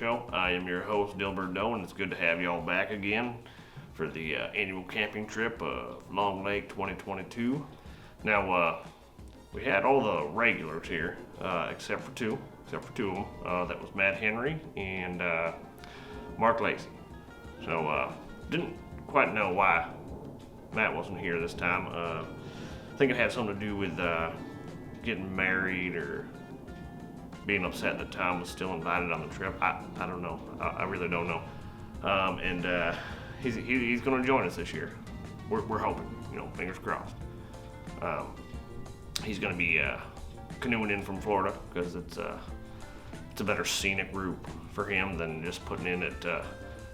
Show. I am your host, Dilbert Doe, and it's good to have y'all back again for the annual camping trip of Long Lake 2022. Now, we had all the regulars here, except for two of them. That was Matt Henry and Mark Lacey. So, didn't quite know why Matt wasn't here this time. I think it had something to do with getting married or being upset that Tom was still invited on the trip. I don't know. I really don't know. He's going to join us this year. We're hoping, fingers crossed. He's going to be canoeing in from Florida because it's a better scenic route for him than just putting in at the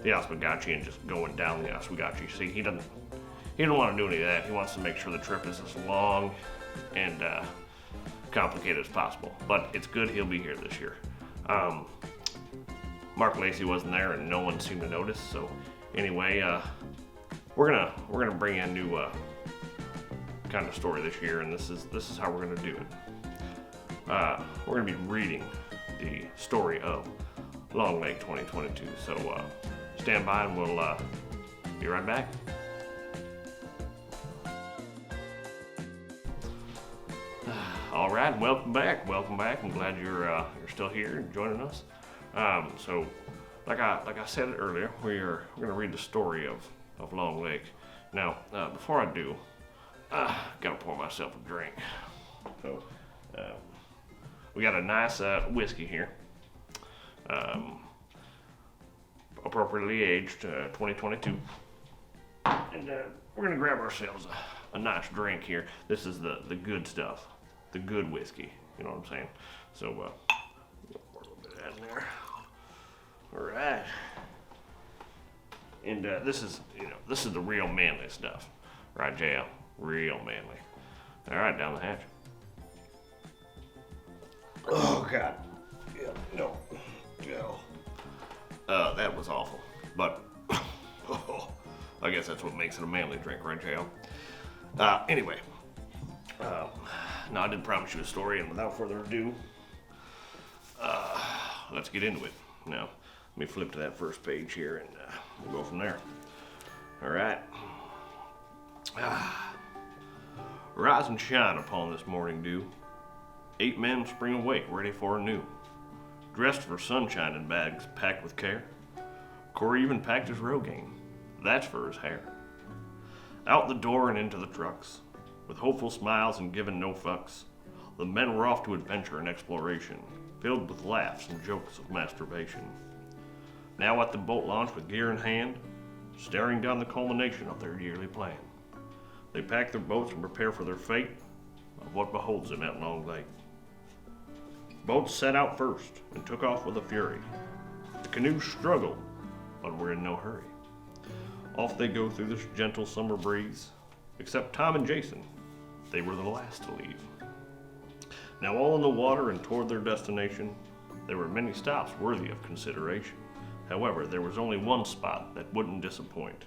Oswegatchie and just going down the Oswegatchie. See, he doesn't want to do any of that. He wants to make sure the trip is as long and complicated as possible, but it's good he'll be here this year. Mark Lacey wasn't there and no one seemed to notice, so anyway, we're gonna bring in a new kind of story this year, and this is how we're gonna do it. We're gonna be reading the story of Long Lake 2022, so stand by and we'll be right back. All right, welcome back. I'm glad you're still here and joining us. So, like I said earlier, we're gonna read the story of Long Lake. Now, before I do, gotta pour myself a drink. So, we got a nice whiskey here, appropriately aged, 2022, and we're gonna grab ourselves a nice drink here. This is the good stuff. The good whiskey, you know what I'm saying? So, pour a little bit of that in there. All right. And this is the real manly stuff, right, JL? Real manly. All right, down the hatch. Oh God. Yeah. No. That was awful, but I guess that's what makes it a manly drink, right, JL? Anyway. No, I did promise you a story, and without further ado, let's get into it. Now, let me flip to that first page here, and we'll go from there. All right. Rise and shine upon this morning dew. 8 men spring awake, ready for anew. Dressed for sunshine in bags packed with care. Corey even packed his Rogaine. That's for his hair. Out the door and into the trucks. With hopeful smiles and giving no fucks, the men were off to adventure and exploration, filled with laughs and jokes of masturbation. Now at the boat launch with gear in hand, staring down the culmination of their yearly plan. They pack their boats and prepare for their fate of what beholds them at Long Lake. Boats set out first and took off with a fury. The canoes struggled, but were in no hurry. Off they go through this gentle summer breeze, except Tom and Jason. They were the last to leave. Now all in the water and toward their destination, there were many stops worthy of consideration. However, there was only one spot that wouldn't disappoint.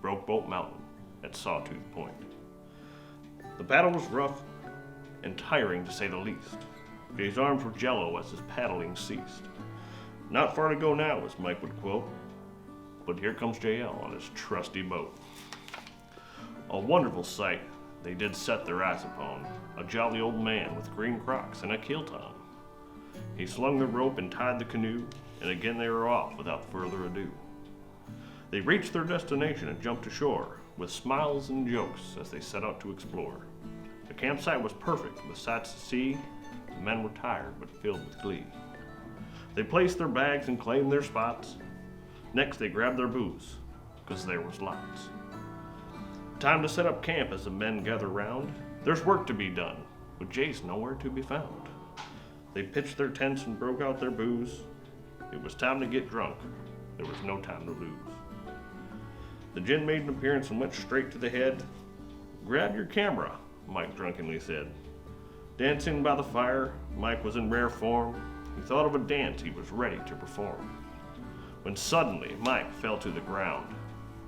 Broke Boat Mountain at Sawtooth Point. The battle was rough and tiring to say the least. Jay's arms were jello as his paddling ceased. Not far to go now, as Mike would quote, but here comes JL on his trusty boat. A wonderful sight they did set their eyes upon, a jolly old man with green Crocs and a kilton. He slung the rope and tied the canoe, and again they were off without further ado. They reached their destination and jumped ashore, with smiles and jokes as they set out to explore. The campsite was perfect, with sights to see. The men were tired but filled with glee. They placed their bags and claimed their spots. Next they grabbed their booze, 'cause there was lots. Time to set up camp as the men gather round. There's work to be done, but Jay's nowhere to be found. They pitched their tents and broke out their booze. It was time to get drunk. There was no time to lose. The gin made an appearance and went straight to the head. "Grab your camera," Mike drunkenly said. Dancing by the fire, Mike was in rare form. He thought of a dance he was ready to perform. When suddenly Mike fell to the ground,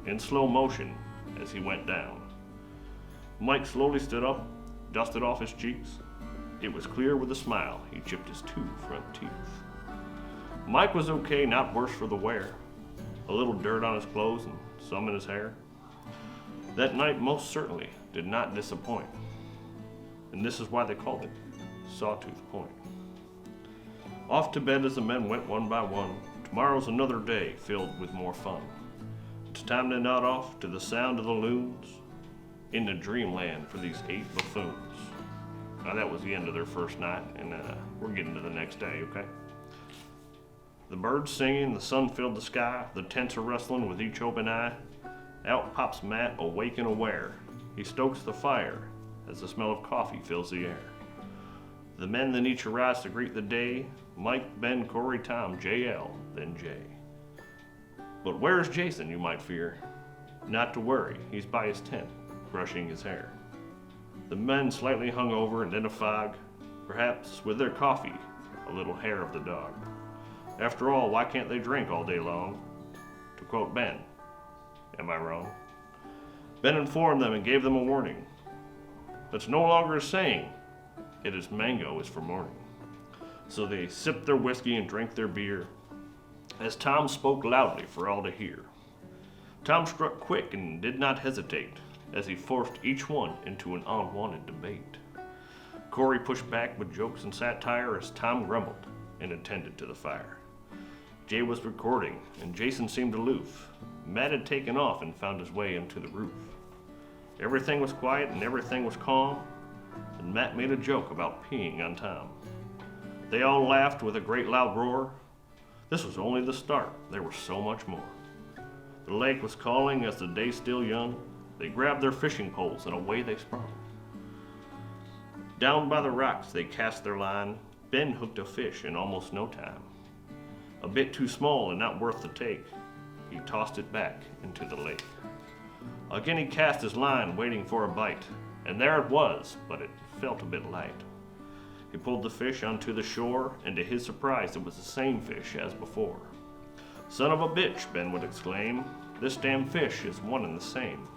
in slow motion as he went down. Mike slowly stood up, dusted off his cheeks. It was clear with a smile he chipped his 2 front teeth. Mike was okay, not worse for the wear. A little dirt on his clothes and some in his hair. That night most certainly did not disappoint. And this is why they called it Sawtooth Point. Off to bed as the men went one by one. Tomorrow's another day filled with more fun. It's time to nod off to the sound of the loons into dreamland for these 8 buffoons. Now that was the end of their first night, and we're getting to the next day, okay? The birds singing, the sun filled the sky, the tents are rustling with each open eye. Out pops Matt, awake and aware. He stokes the fire as the smell of coffee fills the air. The men then each arise to greet the day. Mike, Ben, Corey, Tom, JL, then Jay. But where's Jason, you might fear? Not to worry, he's by his tent, brushing his hair. The men slightly hung over and in a fog, perhaps with their coffee, a little hair of the dog. After all, why can't they drink all day long? To quote Ben, am I wrong? Ben informed them and gave them a warning. It's no longer a saying, it is mango is for morning. So they sipped their whiskey and drank their beer, as Tom spoke loudly for all to hear. Tom struck quick and did not hesitate, as he forced each one into an unwanted debate. Corey pushed back with jokes and satire as Tom grumbled and attended to the fire. Jay was recording, and Jason seemed aloof. Matt had taken off and found his way into the roof. Everything was quiet and everything was calm, and Matt made a joke about peeing on Tom. They all laughed with a great loud roar. This was only the start. There was so much more. The lake was calling as the day still young. They grabbed their fishing poles and away they sprung. Down by the rocks they cast their line. Ben hooked a fish in almost no time. A bit too small and not worth the take, he tossed it back into the lake. Again he cast his line, waiting for a bite, and there it was, but it felt a bit light. He pulled the fish onto the shore, and to his surprise it was the same fish as before. Son of a bitch, Ben would exclaim, this damn fish is one and the same.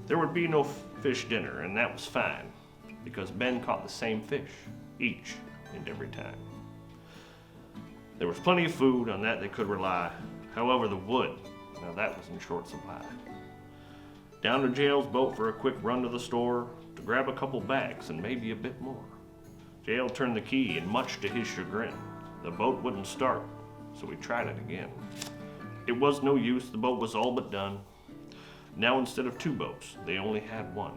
There would be no fish dinner, and that was fine, because Ben caught the same fish each and every time. There was plenty of food, on that they could rely. However, the wood, now that was in short supply. Down to Jail's boat for a quick run to the store to grab a couple bags and maybe a bit more. Jail turned the key, and much to his chagrin, the boat wouldn't start, so he tried it again. It was no use, the boat was all but done. Now instead of 2 boats, they only had 1.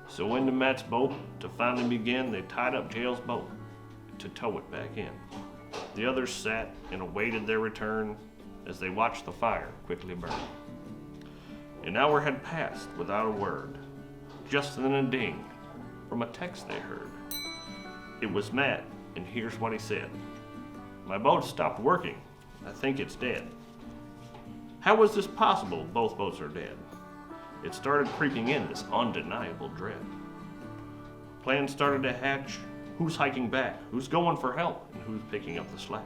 So into Matt's boat to finally begin, they tied up Jail's boat to tow it back in. The others sat and awaited their return as they watched the fire quickly burn. An hour had passed without a word, just then a ding from a text they heard. It was Matt, and here's what he said. My boat stopped working. I think it's dead. How was this possible? Both boats are dead. It started creeping in, this undeniable dread. Plans started to hatch. Who's hiking back? Who's going for help? And who's picking up the slack?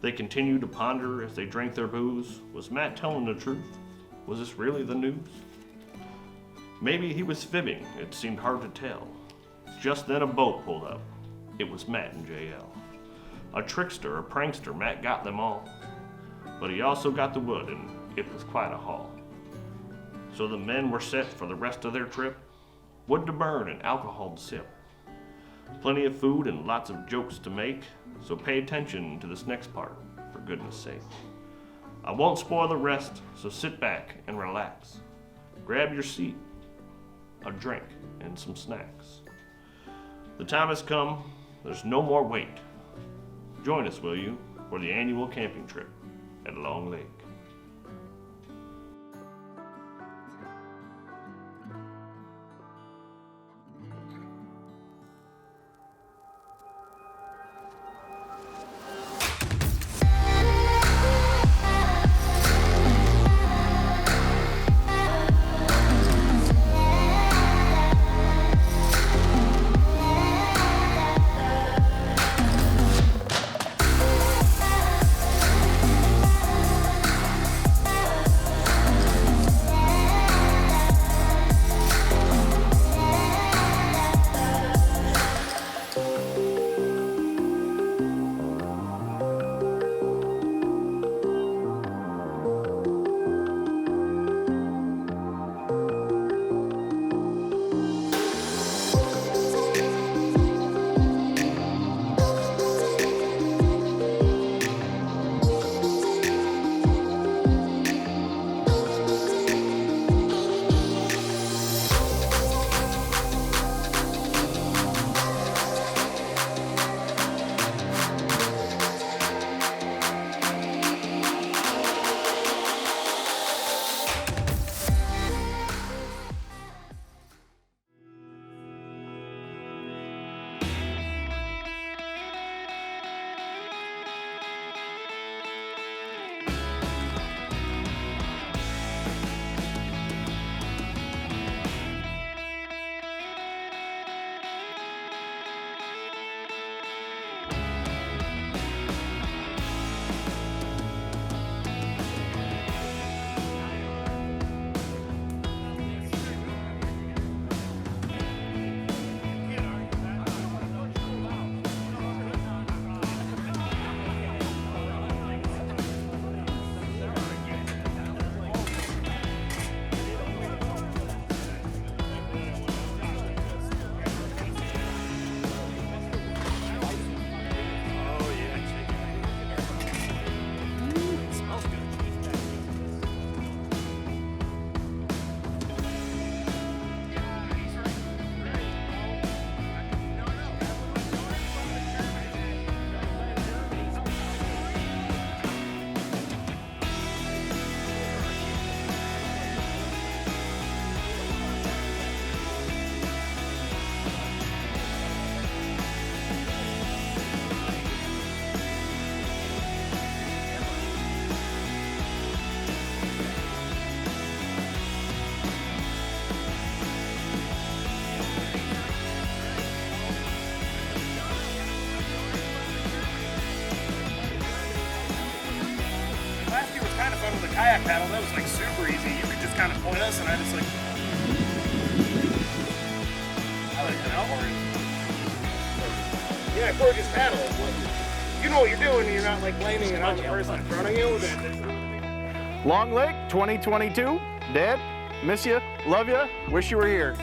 They continued to ponder as they drank their booze. Was Matt telling the truth? Was this really the news? Maybe he was fibbing. It seemed hard to tell. Just then a boat pulled up. It was Matt and JL. A trickster, a prankster, Matt got them all. But he also got the wood, and it was quite a haul. So the men were set for the rest of their trip. Wood to burn and alcohol to sip. Plenty of food and lots of jokes to make, so pay attention to this next part, for goodness sake. I won't spoil the rest, so sit back and relax. Grab your seat, a drink, and some snacks. The time has come, there's no more wait. Join us, will you, for the annual camping trip at Long Lake. kayak paddle, that was like super easy. You could just kind of point us, and I just like. I like that outboard. Yeah, Corey just paddle. You know what you're doing, and you're not like blaming it on the person in front of you. Long Lake 2022. Dad, miss you, love you, wish you were here.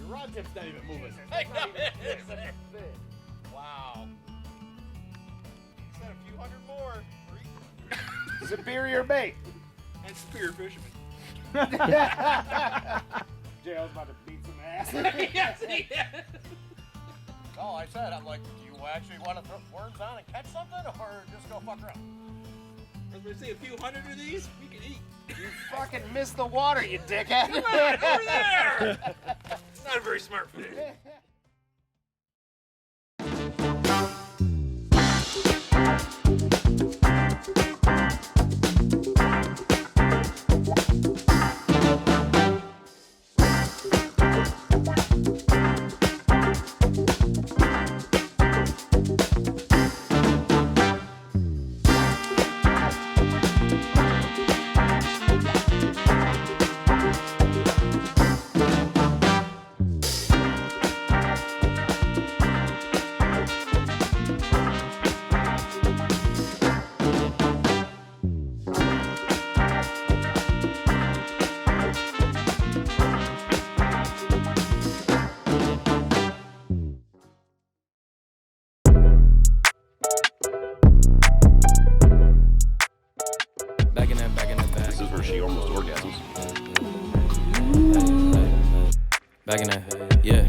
Rod tip's not even moving. Wow. Said a few hundred more. Superior bait. And superior fisherman. JL's about to beat some ass. Yes, he is. No, I said, I'm like, do you actually want to throw worms on and catch something, or just go fuck around? I was going to say a few hundred of these, we can eat. You fucking missed the water, you dickhead. Come on, over there! It's not a very smart fish. This is where she almost orgasms. Back in that, yeah.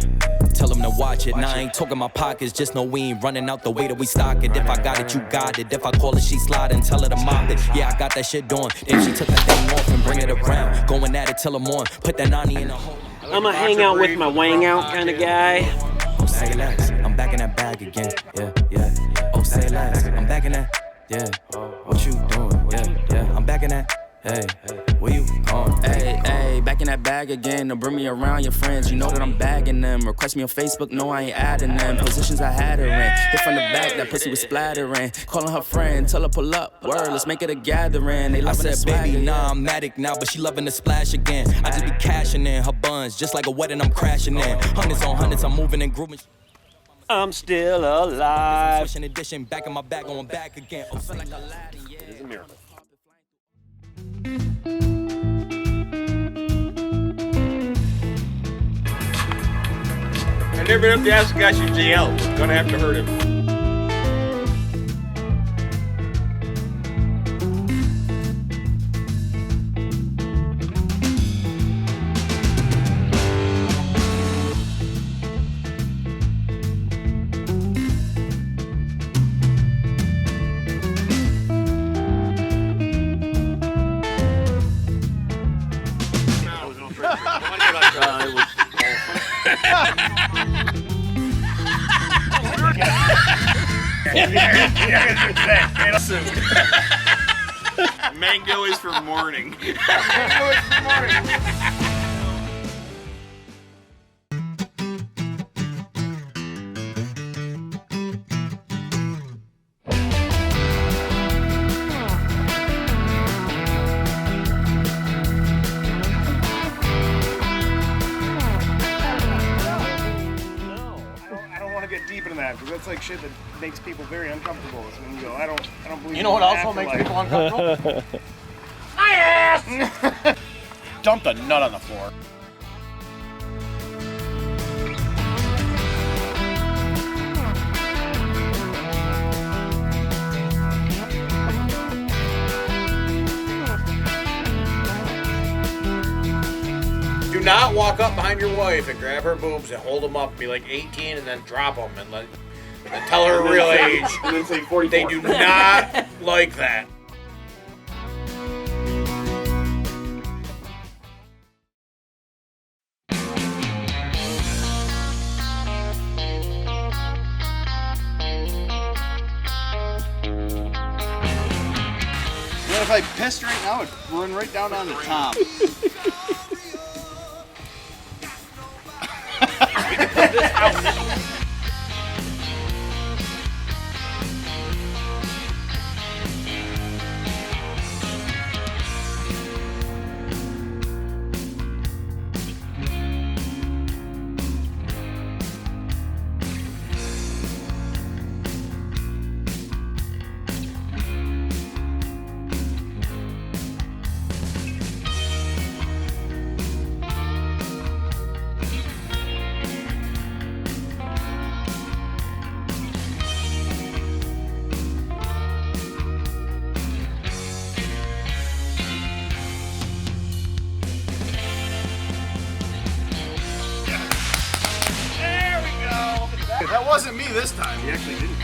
Tell them to watch it. Now I ain't talking my pockets. Just know we ain't running out the way that we stock it. If I got it, you got it. If I call it, she slide and tell her to mop it. Yeah, I got that shit doing. Then she took that thing off and bring it around. Going at it till I'm on. Put that 90 in the hole. I'm a hang out with my wang out kind of guy. Oh, say less. I'm back in that bag again. Yeah, yeah. Oh, say less. I'm back in that. Yeah. What you doing? Yeah, yeah. I'm back in that. Hey, where you going? Hey, back in that bag again. Don't bring me around your friends, you know that I'm bagging them. Request me on Facebook, no, I ain't adding them. Positions I had her in, hit from the back, that pussy was splattering. Calling her friend, tell her pull up, word, let's make it a gathering. They I loving said, that baby, swagger, nah, I'm addict now, but she loving the splash again. I just be cashing in her buns, just like a wedding, I'm crashing in. Hundreds on hundreds, I'm moving and grooving. I'm still alive. Switching edition, back in my bag, going back again. Oh, feel like Aladdin, yeah. It's a miracle. I never been up to ask the guy who's GL. Gonna have to hurt him. Mango is for morning. I don't want to get deep into that because that's like shit that makes people very uncomfortable. So when you go, I don't believe. You know what in also makes afterlife. people uncomfortable? My ass! Dumped a nut on the floor. Do not walk up behind your wife and grab her boobs and hold them up and be like 18 and then drop them and tell her her real age. And then say 44. They do not like that. What if I pissed right now? It'd run right down onto Tom. That wasn't me this time. He actually didn't.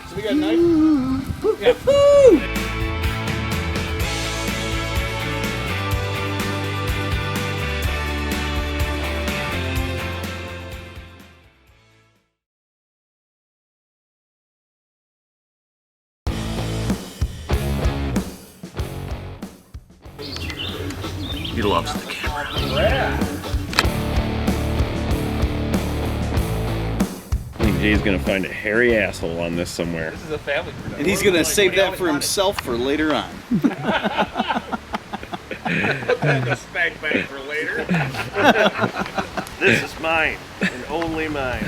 So we got a knife? Yeah. He loves the camera. I think Jay's gonna find a hairy asshole on this somewhere. This is a family production. And he's gonna save that for himself for later on. Put that in a spank bag for later. This is mine and only mine.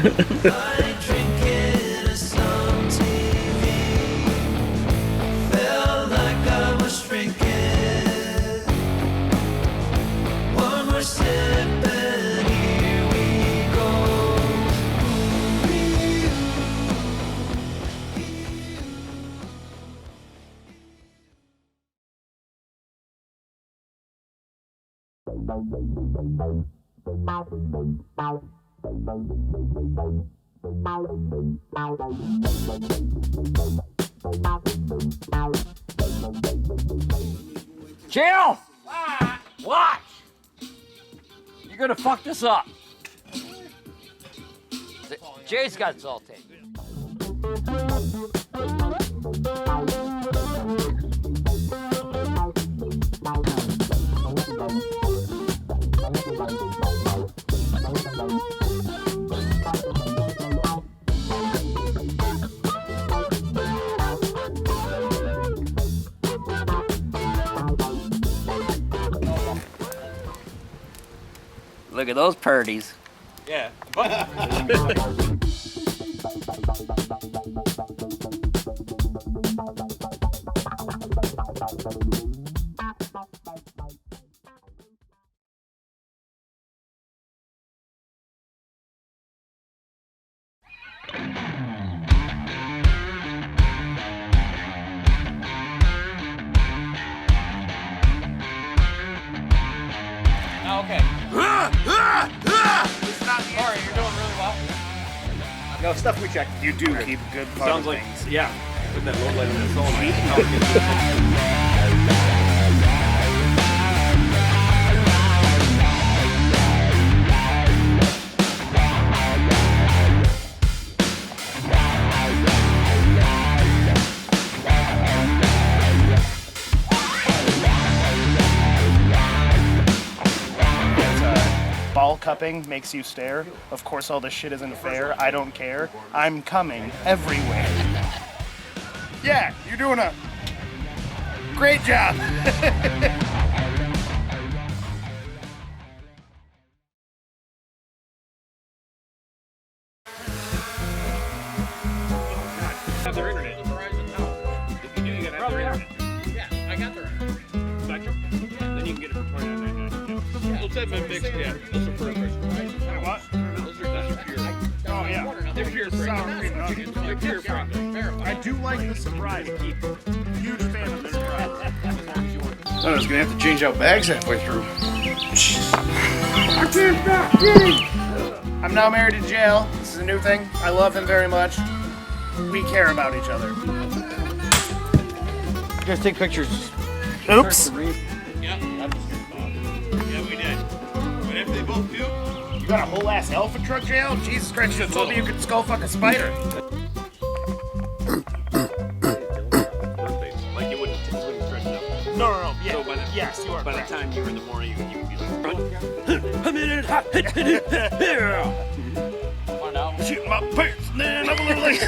Jill! Watch! You're gonna fuck this up. Jay's got salty. Look at those purdies. Yeah. Okay. Sorry, you're doing really well. No, stuff we checked. You do keep a good part Sounds of like, things. yeah. Put that low light in the soul. Ball cupping makes you stare. Of course, all this shit isn't fair. I don't care. I'm coming everywhere. Yeah, you're doing a great job. Have their internet. If you do, you gotta have their internet. Yeah, I got their Spectrum? Then you can get it for $29.99. Yeah. Those have been mixed, yeah. Those are perfect. What? Those are pure. Oh, yeah. They're pure Sour cream nuggets. They're pure fruit. I do like the surprise. Huge fan of the surprise. I was gonna have to change out bags halfway through. I'm now married to Jail. This is a new thing. I love him very much. We care about each other. Just take pictures. Oops. Yeah, we did. But if they both do, You got a whole ass elephant truck, Jail? Jesus Christ, you should have told me you could skull fuck a spider. like you wouldn't stretch it up. No. Yeah. So yes, you are by correct. the time you were in the morning, you would be like, I'm in it. Shooting my pants, man. I'm a little late.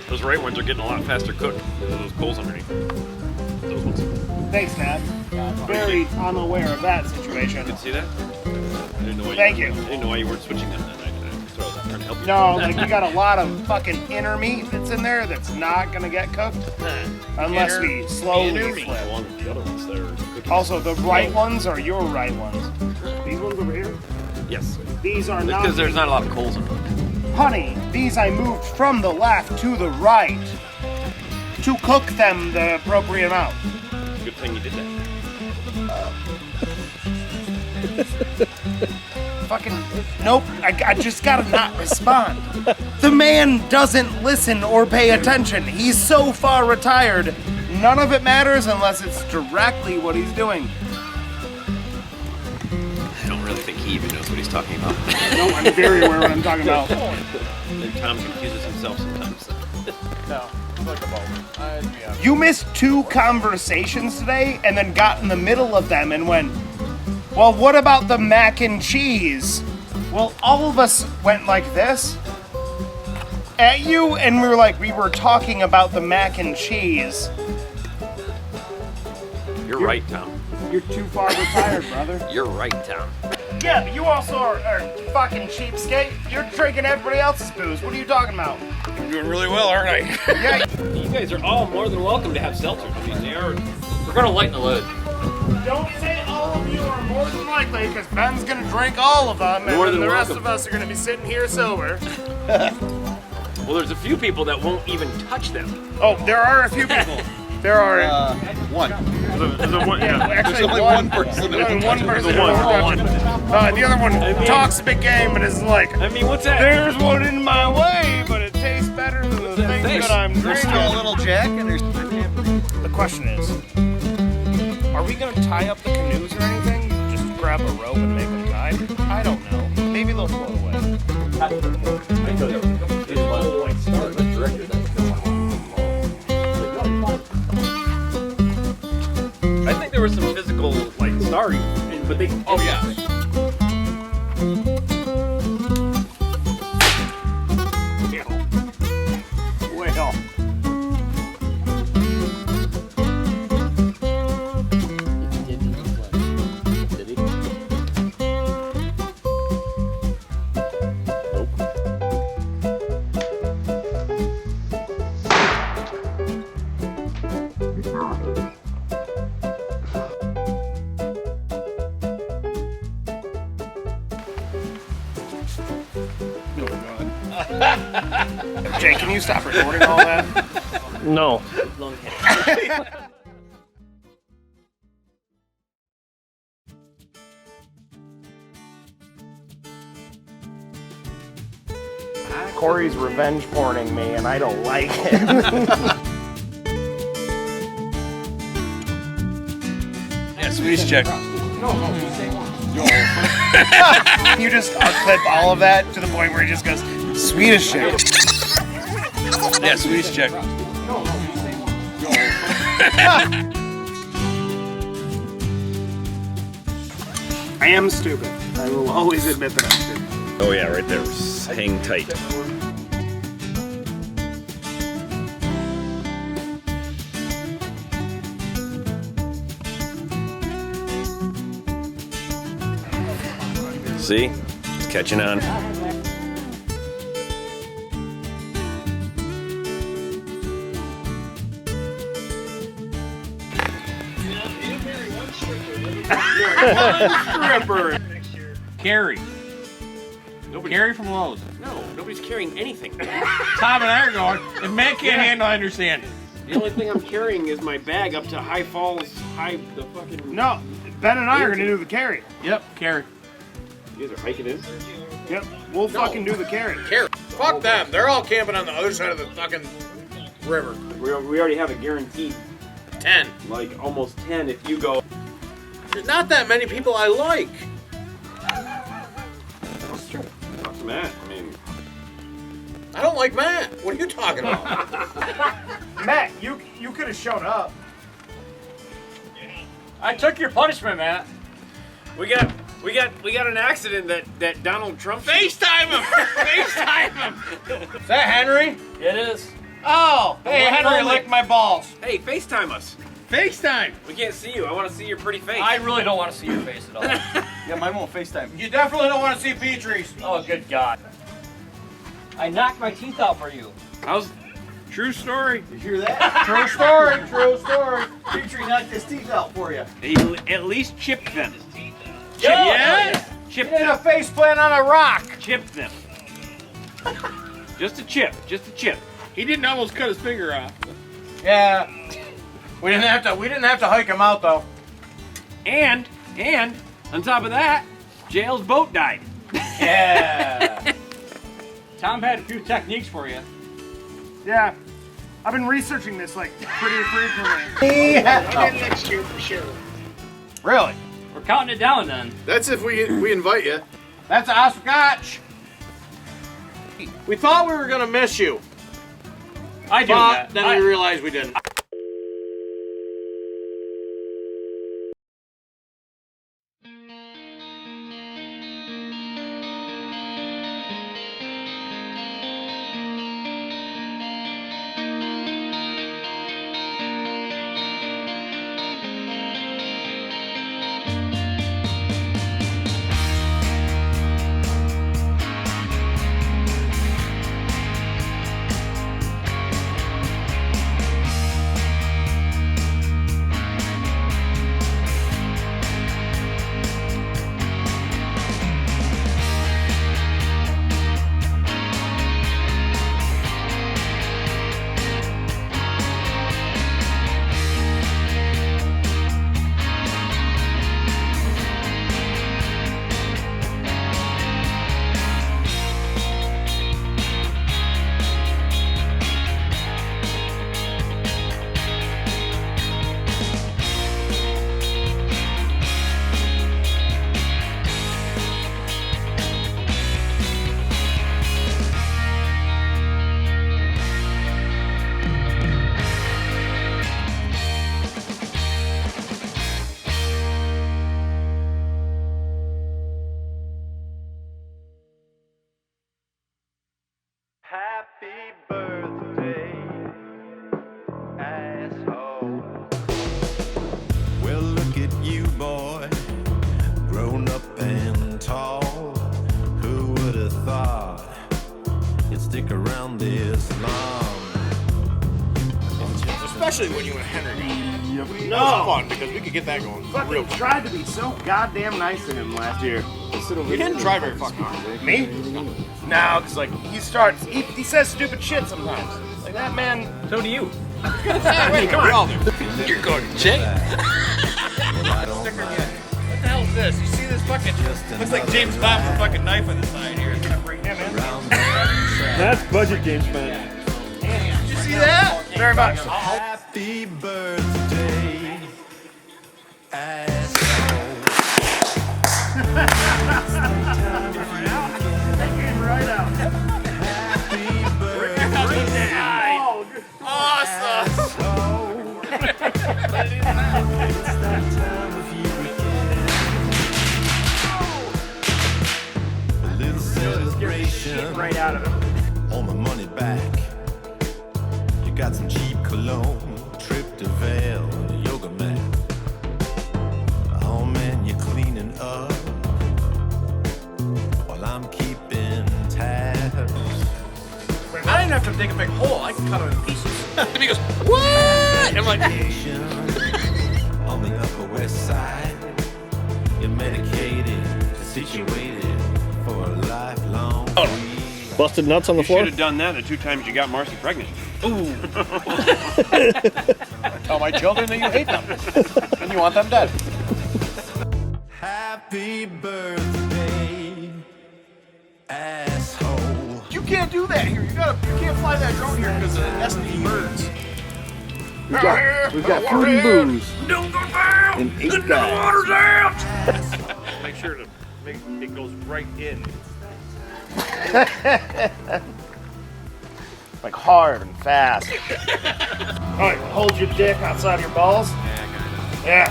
Those right ones are getting a lot faster cooked. Those coals underneath. Those ones. Thanks, Matt. Very unaware of that situation. See that? I didn't know why Thank you. I didn't know why you weren't switching them then. So I was trying to help you. No, like we got a lot of fucking inner meat that's in there that's not gonna get cooked unless we slowly flip. The other ones there. Also, the right ones are your right ones. These ones over here, Yes. these are not. Because there's not a lot of coals in them. Honey, these I moved from the left to the right to cook them the appropriate amount. Good thing you did that. Fucking nope. I just gotta not respond. The man doesn't listen or pay attention. He's so far retired. None of it matters unless it's directly what he's doing. I don't really think he even knows what he's talking about. No, I'm very aware what I'm talking about. And Tom confuses himself sometimes. You missed 2 conversations today and then got in the middle of them and went, well, what about the mac and cheese? Well, all of us went like this at you, and we were talking about the mac and cheese. You're right, Tom. You're too far retired, brother. You're right, Tom. Yeah, but you also are fucking cheapskate. You're drinking everybody else's booze. What are you talking about? I'm doing really well, aren't I? Yeah. You guys are all more than welcome to have seltzers. I mean, we're gonna lighten the load. Don't say all of you are more than likely, because Ben's gonna drink all of them, and More then than the rest welcome. of us are gonna be sitting here sober. Well, there's a few people that won't even touch them. Oh, there are a few people. There are One. actually There's only one person that only will one touch it. person. The one. The other one talks a big game and is like, I mean, what's that? "There's one in my way, but it tastes better than the thing that I'm There's still a drinking." little Jack and there's. The question is, are we gonna tie up the canoes or anything? Just grab a rope and make them tie? I don't know. Maybe they'll float away. I think there was some physical, like, sorry, but they. Oh yeah. Well. Jay, can you stop recording all that? No. Corey's revenge porning me, and I don't like it. Yeah, Swedish check. You just clip all of that to the point where he just goes, Swedish shit. Yeah, Swedish check. I am stupid. I will always admit that I'm stupid. Oh yeah, right there. Hang tight. See? It's catching on. Stripper. Carry. Carry from Lowe's. No, nobody's carrying anything. Tom and I are going. If Matt can't handle, I understand. The only thing I'm carrying is my bag up to High Falls, the fucking... No, Ben and I are gonna do the carry. Yep, carry. You guys are hiking in? Yep, we'll fucking do the carry. Fuck them. They're all camping on the other side of the fucking river. We already have a guaranteed, 10. like, almost 10 if you go. There's not that many people I like. Talk to Matt. I mean... I don't like Matt. What are you talking about? Matt, you could have shown up. I took your punishment, Matt. We got an accident that Donald Trump... FaceTime him! FaceTime him! Is that Henry? It is. Oh, hey, Henry licked my balls. Hey, FaceTime us. FaceTime. We can't see you. I want to see your pretty face. I really don't want to see your face at all. Yeah, mine won't FaceTime. You definitely don't want to see Petrie's. Oh, good God. I knocked my teeth out for you. How's... True story. You hear that? True story, true story. Petrie knocked his teeth out for you. He at least chipped them. Yeah. Chipped Did a face plant on a rock. Chipped them. Just a chip. Just a chip. He didn't almost cut his finger off. Yeah. We didn't have to hike him out though. And on top of that, Jail's boat died. Yeah. Tom had a few techniques for you. Yeah, I've been researching this like pretty frequently. Next year for sure. Really? We're counting it down then. That's if we invite you. That's a scotch. We thought we were gonna miss you, I do but that. then we realized we didn't. Happy birthday, asshole. Well, look at you, boy, grown up and tall. Who would have thought you'd stick around this long? Especially when you and Henry got it. No. That was fun because we could get that going. Fucking Real quick. tried to be so goddamn nice to him last year. You didn't try very fucking hard. Me? No, because like he says stupid shit sometimes. Like that man. So do you. Wait, come on. We all do. You're going to jail. What What the hell is this? You see this fucking? Looks like James Bond with a fucking knife on the side here. It's gonna bring him in. That's budget James Bond. Did you see that? Very much. Happy birthday, asshole. Right out. Happy birthday, Awesome. asshole. It's that time of year again. A little celebration. Right out of him. All my money back. You got some cheap cologne, trip to Vail, yoga mat. Oh man, you're cleaning up while I'm keeping tabs. I didn't have to dig a big hole. I can cut it in pieces. And he goes, what? I'm like, On the Upper West Side, you're medicated, situated for a lifelong free. Busted nuts on the floor? Should have done that the 2 times you got Marcy pregnant. tell my children that you hate them. And you want them dead. Happy birthday, asshole. You can't do that here. You can't fly that drone here because of the S&P birds. We've got food and booze. Don't go down! And 8 The guys. water's out! Make sure to make it goes right in. Like hard and fast. Alright, hold your dick outside your balls. Yeah.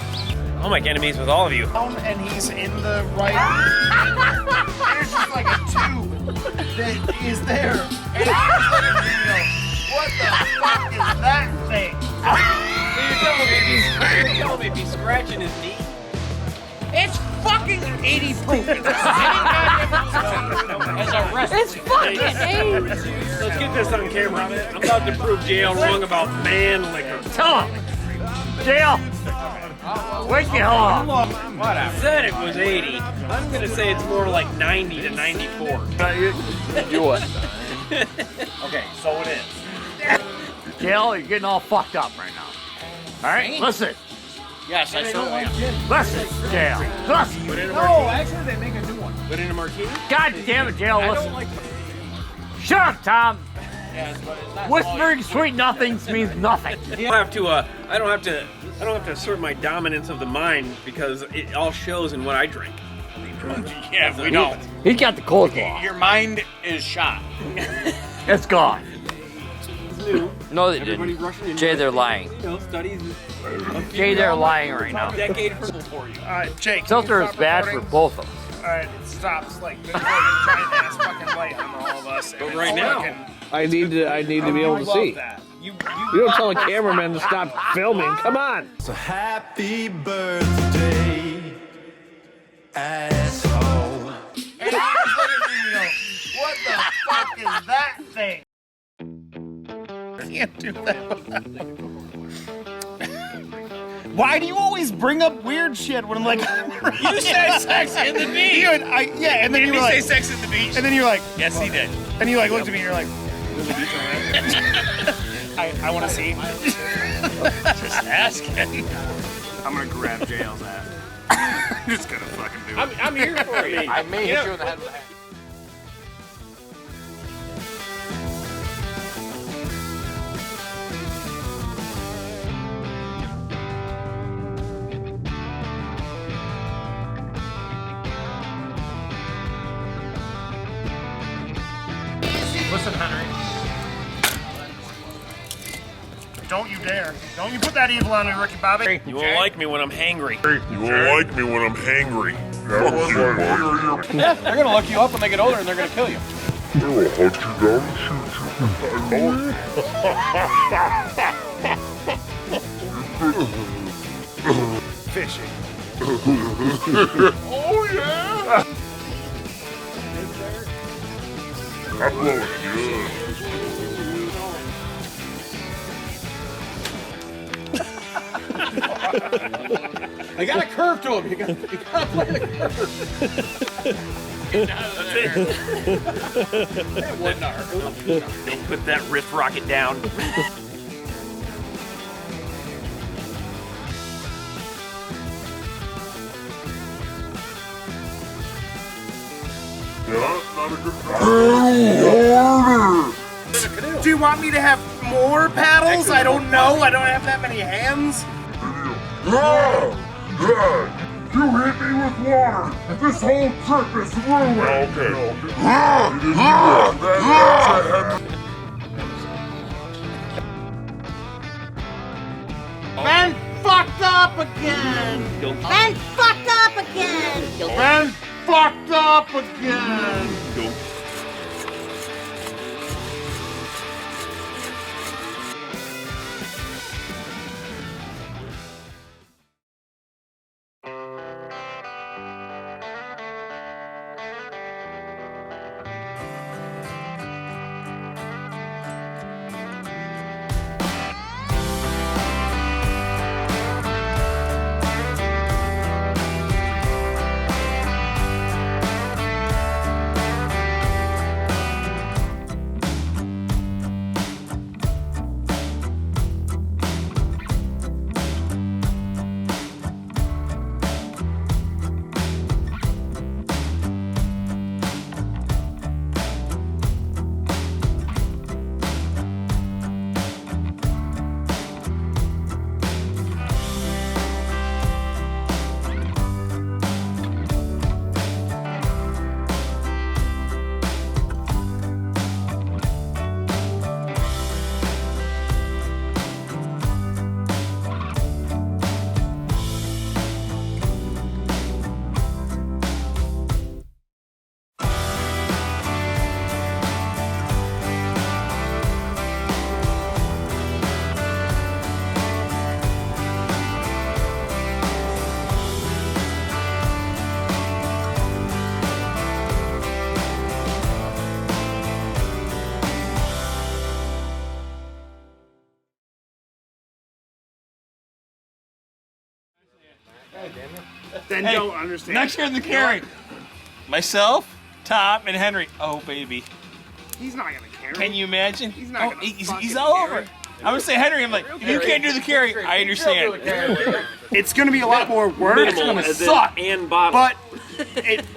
I'll make enemies with all of you. And he's in the right. There's just like a tube that is there. And what the fuck is that thing? You're telling me if he's scratching his knee? It's fucking 80 proof. As a rest. It's fucking 8. Let's get this on camera. I'm about to prove JL wrong about man liquor. Tell him! JL! Wake the hell up! Whatever. Said it was 80. I'm gonna say it's more like 90 to 94. Do it. Okay, so it is. JL, you're getting all fucked up right now. Alright, listen. Yes, I certainly am. Listen, JL. Listen. Put in a No, martini. actually, they make a new one. Put in a martini. God damn it, JL, I listen. don't like. Shut up, Tom. Yes, but it's not Whispering sweet nothings means nothing. I don't have to assert my dominance of the mind because it all shows in what I drink. Yeah, we know. He's got the coleslaw. Your mind is shot. It's gone. No, they Everybody didn't. rushing in. Jay, they're lying. You know, studies. Jay, they're lying right now. Decade for you. Alright, Jake. Filter is bad for both of them. Alright, it stops like there's like a giant ass fucking light on all of us. But right now, I need to be able to see. That. You don't tell a cameraman to stop filming. Come on. So happy birthday, asshole. And I was looking at you, what the fuck is that thing? I can't do that. Why do you always bring up weird shit when I'm like, You said sex in the beach. and then you were like, sex in the beach? and then you're like, Yes, he did. and you like looked at me and you're like, I want to see. Just asking. I'm gonna grab JL's ass. I'm just gonna fucking do it. I'm here for you. I may hit you in the head with a hat. Listen, Henry. Don't you dare. Don't you put that evil on me, Ricky Bobby. you won't like me when I'm hangry. You won't like me when I'm hangry. Yeah, they're gonna look you up when they get older and they're gonna kill you. Fishing. Oh yeah! I'm blowing good. I got a curve to him. You gotta play the curve. That wouldn't hurt. Don't put that wrist rocket down. Not a good time. Do you want me to have more paddles? I don't know. I don't have that many hands. Yeah! You hit me with water! This whole trip is ruined! Okay. Ben fucked up again! Ben fucked up again! Ben fucked up again! Then Hey, don't understand. next year in the carry. Myself, Tom, and Henry. Oh, baby. He's not gonna carry. Can you imagine? He's not gonna he's fucking all carry. over it. I'm gonna say, Henry, I'm like, if you can't do the carry, I understand. It's gonna be a lot more work. It's gonna suck. And bottle. But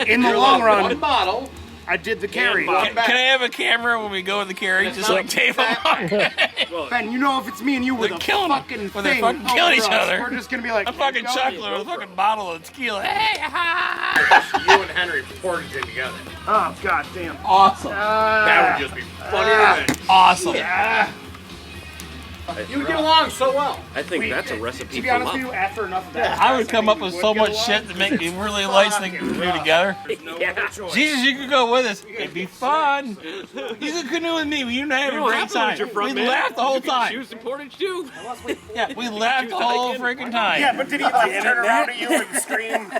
in the long run, One bottle. I did the carry. Can I have a camera when we go in the carry? Just like tape them up. Ben, you know if it's me and you with They're a killing fucking when they thing fucking kill over each us, other. we're just gonna be like, I'm fucking chuckling with a fucking bottle of tequila. Hey, ha! You and Henry forged it together. oh god damn. Awesome. That would just be funny. Awesome. You would get along so well. I think that's a recipe To be for honest love. with you, after enough of that, I would come up we with would so get much along. shit to make me really nice things to do together. Jesus, you could go with us. It'd be fun. You could canoe with me. You and I have a great time. We laughed the whole time. Shoes and portage too. Yeah, we laughed the whole freaking time. Yeah, but did he like turn around at you and scream,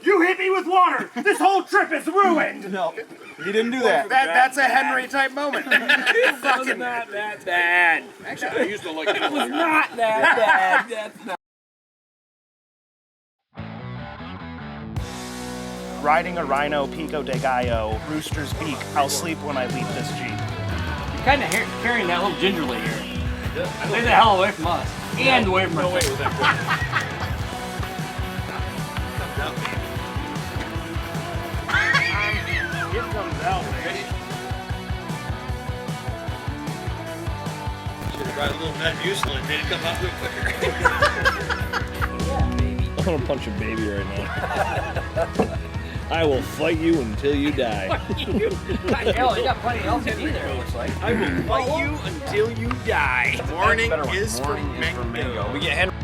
"You hit me with water! This whole trip is ruined!" No, he didn't do that. That's a Henry type moment. Fucking Not that bad. Actually, I used to like it. was not that bad. That's not. Riding a rhino, Pico de Gallo, Rooster's Beak. I'll sleep when I leave this Jeep. You're kind of carrying that little gingerly here. Stay the hell away from us. And away from us. It comes out, baby. Should have brought a little Metamucil and made it come out real quicker. I want to punch a baby right now. I will fight you until you die. Hell, you got plenty else to do there, it looks like. I will fight you until you die. Morning is for Mingo. We get Henry.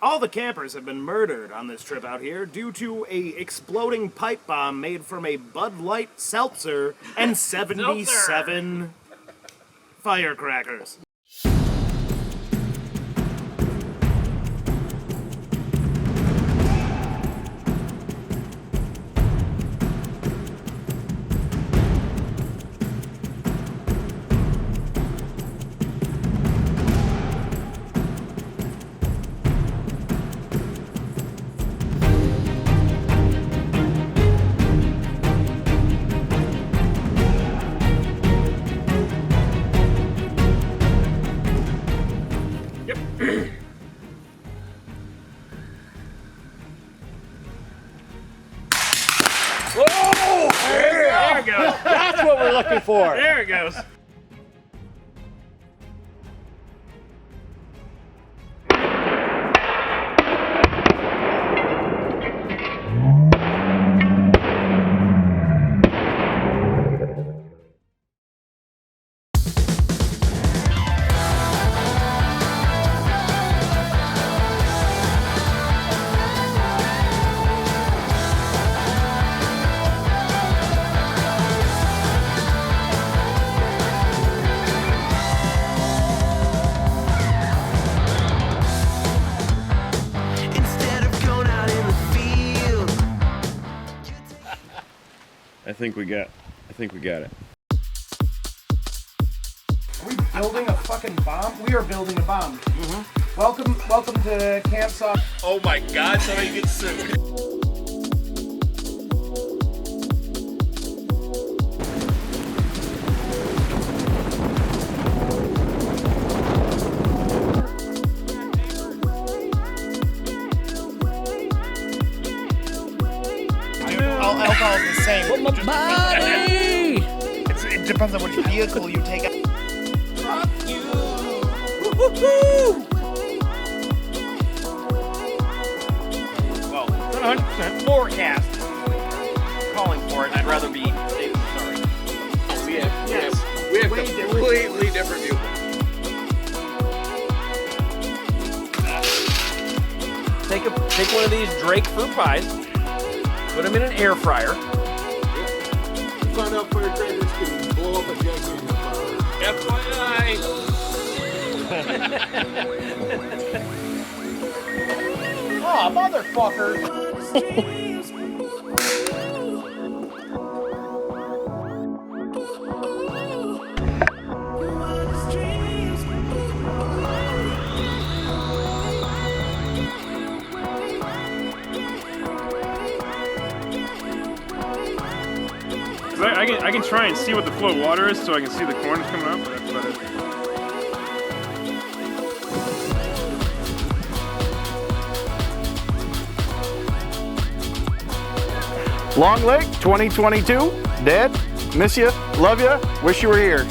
All the campers have been murdered on this trip out here due to a exploding pipe bomb made from a Bud Light seltzer and 77 firecrackers. Whoa! There it goes. That's what we're looking for. There it goes. I think we got it. Are we building a fucking bomb? We are building a bomb. Mm-hmm. Welcome to Camp Soft. Oh my God! Somebody gets sued. All alcohol is the same. My body! It depends on which vehicle you take out. Well, 100% forecast calling for it. I'd rather be safe than sorry. We have completely different viewpoints. Take one of these Drake fruit pies, put them in an air fryer. Find out firecrackers can blow up a Jack Daniels bar. FYI. Oh, motherfucker! I can try and see what the flow of water is so I can see the corners coming up, but that's about it. Long Lake 2022. Dad, miss you, love you, wish you were here.